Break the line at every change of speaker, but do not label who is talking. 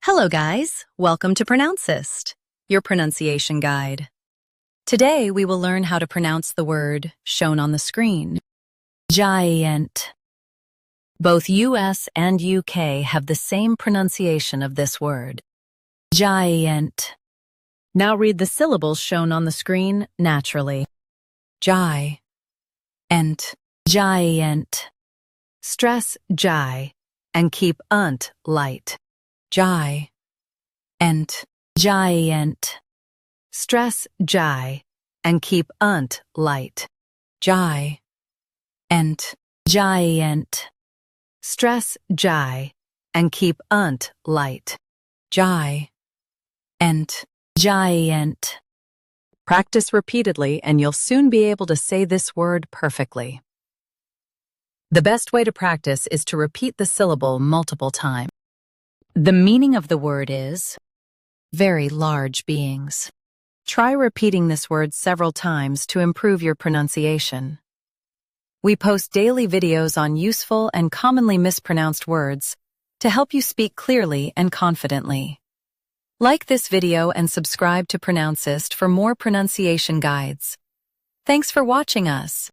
Hello guys, welcome to Pronouncist, your pronunciation guide. Today we will learn how to pronounce the word shown on the screen. Giant. Both US and UK have the same pronunciation of this word. Giant. Now read the syllables shown on the screen naturally. Giant. Giant. Stress gi and keep unt light. Giant. Giant. Stress gi and keep unt light. Giant. Giant. Stress gi and keep unt light. Giant. Giant. Practice repeatedly and you'll soon be able to say this word perfectly. The best way to practice is to repeat the syllable multiple times. The meaning of the word is very large beings. Try repeating this word several times to improve your pronunciation. We post daily videos on useful and commonly mispronounced words to help you speak clearly and confidently. Like this video and subscribe to Pronouncist for more pronunciation guides. Thanks for watching us.